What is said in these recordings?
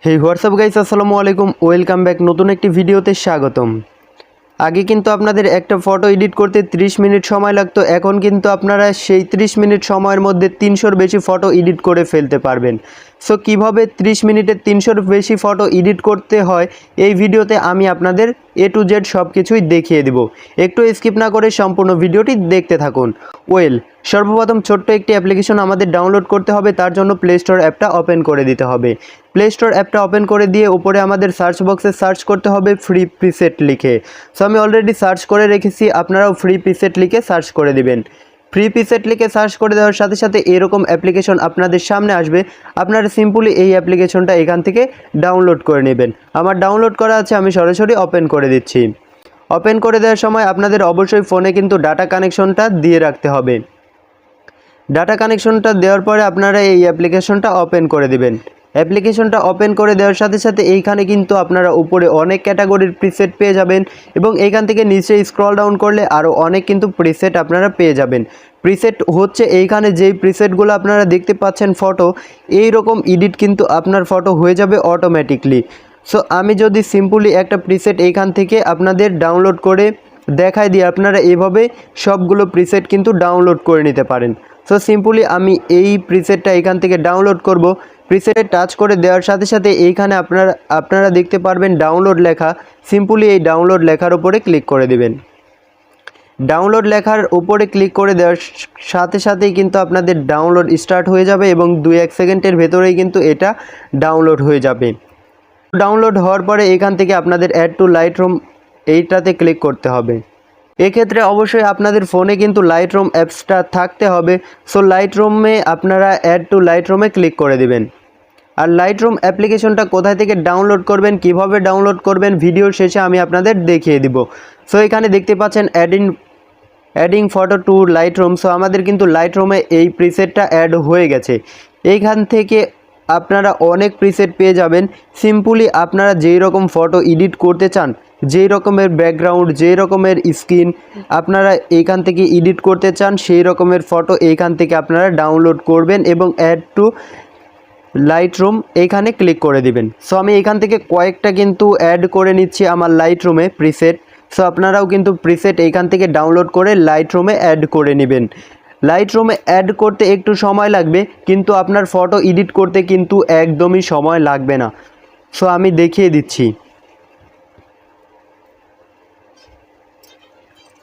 हे WhatsApp guys, আসসালামু আলাইকুম, welcome back নতুন একটি ভিডিওতে স্বাগতম। আগে কিন্তু আপনাদের একটা ফটো এডিট করতে 30 মিনিট সময় লাগতো, এখন কিন্তু আপনারা সেই 30 মিনিট সময়ের মধ্যে 300-র বেশি ফটো এডিট করে ফেলতে পারবেন। সো কিভাবে 30 মিনিটে 300-র বেশি ফটো এডিট করতে হয় এই ভিডিওতে আমি আপনাদের A to Z সব কিছুই দেখিয়ে দেব। একটু স্কিপ না করে সম্পূর্ণ ভিডিওটি দেখতে থাকুন। সর্বপ্রথম ছোট্ট একটি অ্যাপ্লিকেশন আমাদের ডাউনলোড করতে হবে, তার জন্য প্লে স্টোর অ্যাপটা ওপেন করে দিতে হবে। প্লে স্টোর অ্যাপটা ওপেন করে দিয়ে উপরে আমাদের সার্চ বক্সে সার্চ করতে হবে ফ্রি প্রিসেট লিখে। সো আমি অলরেডি সার্চ করে রেখেছি, আপনারাও ফ্রি প্রিসেট লিখে সার্চ করে দিবেন। ফ্রি প্রিসেট লিখে সার্চ করে দেওয়ার সাথে সাথে এরকম অ্যাপ্লিকেশন আপনাদের সামনে আসবে। আপনারা সিম্পলি এই অ্যাপ্লিকেশনটা এখান থেকে ডাউনলোড করে নেবেন। আমার ডাউনলোড করা আছে, আমি সরাসরি ওপেন করে দিচ্ছি। ওপেন করে দেওয়ার সময় আপনাদের অবশ্যই ফোনে কিন্তু ডাটা কানেকশনটা দিয়ে রাখতে হবে। ডাটা কানেকশনটা দেওয়ার পরে আপনারা এই অ্যাপ্লিকেশনটা ওপেন করে দিবেন। অ্যাপ্লিকেশনটা ওপেন করে দেওয়ার সাথে সাথে এইখানে কিন্তু আপনারা উপরে অনেক ক্যাটাগরির প্রিসেট পেয়ে যাবেন এবং এইখান থেকে নিচে স্ক্রল ডাউন করলে আরও অনেক কিন্তু প্রিসেট আপনারা পেয়ে যাবেন। প্রিসেট হচ্ছে এইখানে যেই প্রিসেটগুলো আপনারা দেখতে পাচ্ছেন ফটো, এই রকম এডিট কিন্তু আপনার ফটো হয়ে যাবে অটোমেটিকলি। সো আমি যদি সিম্পলি একটা প্রিসেট এইখান থেকে আপনাদের ডাউনলোড করে দেখাই দিই, আপনারা এভাবে সবগুলো প্রিসেট কিন্তু ডাউনলোড করে নিতে পারেন। সো সিম্পলি আমি এই প্রিসেটটা এখান থেকে ডাউনলোড করব। প্রিসেটে টাচ করে দেওয়ার সাথে সাথে এইখানে আপনারা দেখতে পারবেন ডাউনলোড লেখা। সিম্পলি এই ডাউনলোড লেখার উপরে ক্লিক করে দিবেন। ডাউনলোড লেখার উপরে ক্লিক করে দেওয়ার সাথে সাথেই কিন্তু আপনাদের ডাউনলোড স্টার্ট হয়ে যাবে এবং 2-1 সেকেন্ডের ভেতরেই কিন্তু এটা ডাউনলোড হয়ে যাবে। ডাউনলোড হওয়ার পরে এখান থেকে আপনাদের অ্যাড টু লাইটরুম এইটাতে ক্লিক করতে হবে। এক্ষেত্রে অবশ্যই আপনাদের ফোনে কিন্তু লাইটরুম অ্যাপসটা থাকতে হবে। সো লাইটরুমে আপনারা অ্যাড টু লাইটরুমে ক্লিক করে দিবেন। আর লাইটরুম অ্যাপ্লিকেশনটা কোথায় থেকে ডাউনলোড করবেন, কিভাবে ডাউনলোড করবেন, ভিডিওর শেষে আমি আপনাদের দেখিয়ে দিব। সো এখানে দেখতে পাচ্ছেন adding photo to Lightroom. So আমাদের কিন্তু লাইটরুমে এই প্রিসেটটা অ্যাড হয়ে গেছে। এইখান থেকে আপনারা অনেক প্রিসেট পেয়ে যাবেন। সিম্পলি আপনারা যেই রকম ফটো এডিট করতে চান, যেই রকমের ব্যাকগ্রাউন্ড, যেই রকমের স্ক্রিন আপনারা এইখান থেকে এডিট করতে চান, সেই রকমের ফটো এইখান থেকে আপনারা ডাউনলোড করবেন এবং অ্যাড টু লাইটরুম এইখানে ক্লিক করে দিবেন। সো আমি এখান থেকে কয়েকটা কিন্তু অ্যাড করে নিচ্ছি আমার লাইটরুমে প্রিসেট। সো আপনারাও কিন্তু প্রিসেট এইখান থেকে ডাউনলোড করে লাইটরুমে অ্যাড করে নেবেন। লাইটরুমে অ্যাড করতে একটু সময় লাগবে, কিন্তু আপনার ফটো এডিট করতে কিন্তু একদমই সময় লাগবে না। সো আমি দেখিয়ে দিচ্ছি।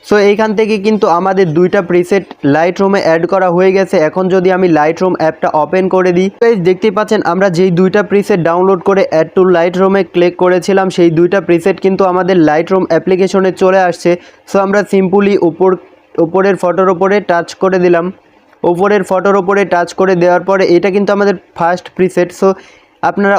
সো এইখান থেকে কিন্তু আমাদের দুইটা প্রিসেট লাইটরুমে অ্যাড করা হয়ে গেছে। এখন যদি আমি লাইটরুম অ্যাপটা ওপেন করে দিই, দেখতেই পাচ্ছেন আমরা যেই দুইটা প্রিসেট ডাউনলোড করে অ্যাড টু লাইটরুমে ক্লিক করেছিলাম, সেই দুইটা প্রিসেট কিন্তু আমাদের লাইটরুম অ্যাপ্লিকেশনে চলে আসছে। সো আমরা সিম্পলি উপরের ফটোর ওপরে টাচ করে দিলাম। উপরের ফটোর ওপরে টাচ করে দেওয়ার পরে এটা কিন্তু আমাদের ফার্স্ট প্রিসেট। সো আপনারা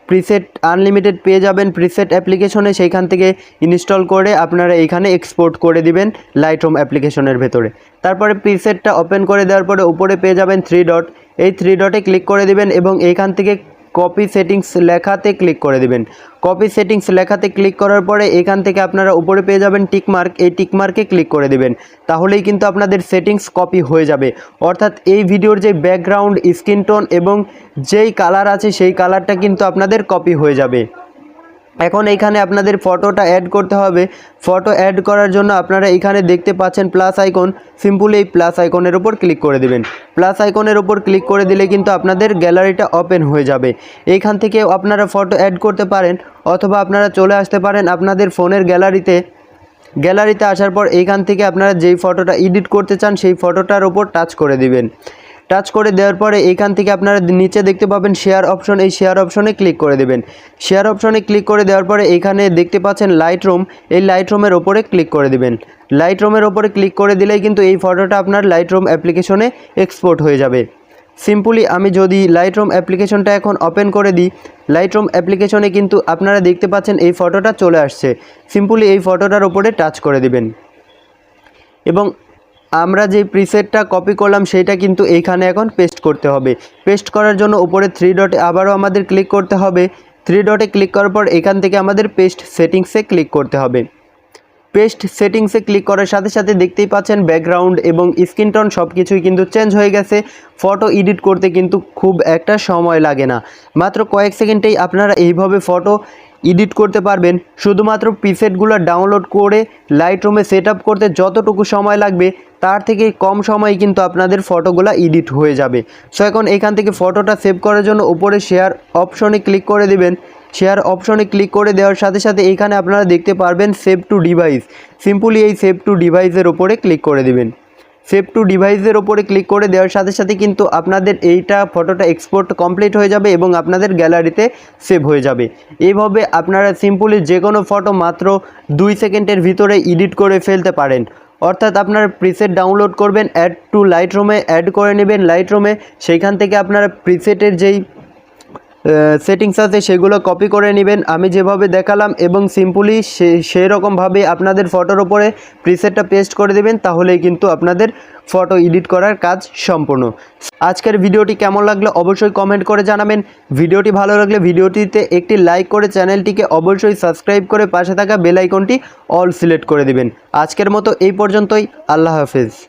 প্রিসেট আনলিমিটেড পেয়ে যাবেন প্রিসেট অ্যাপ্লিকেশনে, সেইখান থেকে ইনস্টল করে আপনারা এইখানে এক্সপোর্ট করে দিবেন লাইটরুম অ্যাপ্লিকেশনের ভেতরে। তারপরে প্রিসেটটা ওপেন করে দেওয়ার পরে উপরে পেয়ে যাবেন 3 ডট। এই 3 ডটে ক্লিক করে দিবেন এবং এইখান থেকে কপি সেটিংস লেখাতে ক্লিক করে দিবেন। কপি সেটিংস লেখাতে ক্লিক করার পরে এখান থেকে আপনারা উপরে পেয়ে যাবেন টিকমার্ক। এই টিকমার্কে ক্লিক করে দিবেন, তাহলেই কিন্তু আপনাদের সেটিংস কপি হয়ে যাবে। অর্থাৎ এই ভিডিওর যে ব্যাকগ্রাউন্ড, স্কিন টোন এবং যেই কালার আছে সেই কালারটা কিন্তু আপনাদের কপি হয়ে যাবে। এখন এইখানে আপনাদের ফটোটা অ্যাড করতে হবে। ফটো অ্যাড করার জন্য আপনারা এখানে দেখতে পাচ্ছেন প্লাস আইকন। সিম্পলি এই প্লাস আইকনের উপর ক্লিক করে দিবেন। প্লাস আইকনের উপর ক্লিক করে দিলে কিন্তু আপনাদের গ্যালারিটা ওপেন হয়ে যাবে। এইখান থেকে আপনারা ফটো অ্যাড করতে পারেন, অথবা আপনারা চলে আসতে পারেন আপনাদের ফোনের গ্যালারিতে আসার পর এইখান থেকে আপনারা যেই ফটোটা এডিট করতে চান সেই ফটোটার উপর টাচ করে দিবেন। টাচ করে দেওয়ার পরে এইখান থেকে আপনারা নিচে দেখতে পাবেন শেয়ার অপশন। এই শেয়ার অপশনে ক্লিক করে দেবেন। শেয়ার অপশনে ক্লিক করে দেওয়ার পরে এইখানে দেখতে পাচ্ছেন লাইটরুম। এই লাইটরুমের ওপরে ক্লিক করে দিবেন। লাইটরুমের ওপরে ক্লিক করে দিলেই কিন্তু এই ফটোটা আপনার লাইটরুম অ্যাপ্লিকেশনে এক্সপোর্ট হয়ে যাবে। সিম্পলি আমি যদি লাইটরুম অ্যাপ্লিকেশনটা এখন ওপেন করে দিই, লাইটরুম অ্যাপ্লিকেশনে কিন্তু আপনারা দেখতে পাচ্ছেন এই ফটোটা চলে আসছে। সিম্পলি এই ফটোটার ওপরে টাচ করে দিবেন এবং আমরা যে প্রিসেটটা কপি করলাম সেইটা কিন্তু এইখানে এখন পেস্ট করতে হবে। পেস্ট করার জন্য উপরে 3 ডটে আবারও আমাদের ক্লিক করতে হবে। 3 ডটে ক্লিক করার পর এখান থেকে আমাদের পেস্ট সেটিংসে ক্লিক করতে হবে। পেস্ট সেটিংসে ক্লিক করার সাথে সাথে দেখতেই পাচ্ছেন ব্যাকগ্রাউন্ড এবং স্ক্রিন টোন সব কিছুই কিন্তু চেঞ্জ হয়ে গেছে। ফটো এডিট করতে কিন্তু খুব একটা সময় লাগে না, মাত্র কয়েক সেকেন্ডেই আপনারা এইভাবে ফটো এডিট করতে পারবেন। শুধুমাত্র প্রিসেটগুলো ডাউনলোড করে লাইটরুমে সেট আপ করতে যতটুকু সময় লাগবে তার থেকে কম সময়ে কিন্তু আপনাদের ফটোগুলো এডিট হয়ে যাবে। সো এখন এখান থেকে ফটোটা সেভ করার জন্য উপরে শেয়ার অপশনে ক্লিক করে দিবেন। শেয়ার অপশনে ক্লিক করে দেওয়ার সাথে সাথে এইখানে আপনারা দেখতে পারবেন সেভ টু ডিভাইস। সিম্পলি এই সেভ টু ডিভাইসের ওপরে ক্লিক করে দিবেন। সেভ টু ডিভাইসের ওপরে ক্লিক করে দেওয়ার সাথে সাথে কিন্তু আপনাদের এইটা ফটোটা এক্সপোর্ট কমপ্লিট হয়ে যাবে এবং আপনাদের গ্যালারিতে সেভ হয়ে যাবে। এইভাবে আপনারা সিম্পলি যে কোনো ফটো মাত্র 2 সেকেন্ডের ভিতরে এডিট করে ফেলতে পারেন। অর্থাৎ আপনারা প্রিসেট ডাউনলোড করবেন, অ্যাড টু লাইটরুমে অ্যাড করে নেবেন লাইটরুমে, সেইখান থেকে আপনারা প্রিসেটের যেই সেটিংস আছে সেগুলো কপি করে নেবেন আমি যেভাবে দেখালাম, এবং সিম্পলি সেই রকমভাবে আপনাদের ফটোর ওপরে প্রিসেটটা পেস্ট করে দেবেন, তাহলেই কিন্তু আপনাদের ফটো এডিট করার কাজ সম্পূর্ণ। আজকের ভিডিওটি কেমন লাগলো অবশ্যই কমেন্ট করে জানাবেন। ভিডিওটি ভালো লাগলে ভিডিওটিতে একটি লাইক করে চ্যানেলটিকে অবশ্যই সাবস্ক্রাইব করে পাশে থাকা বেল আইকনটি অল সিলেক্ট করে দিবেন। আজকের মতো এই পর্যন্তই, আল্লাহ হাফেজ।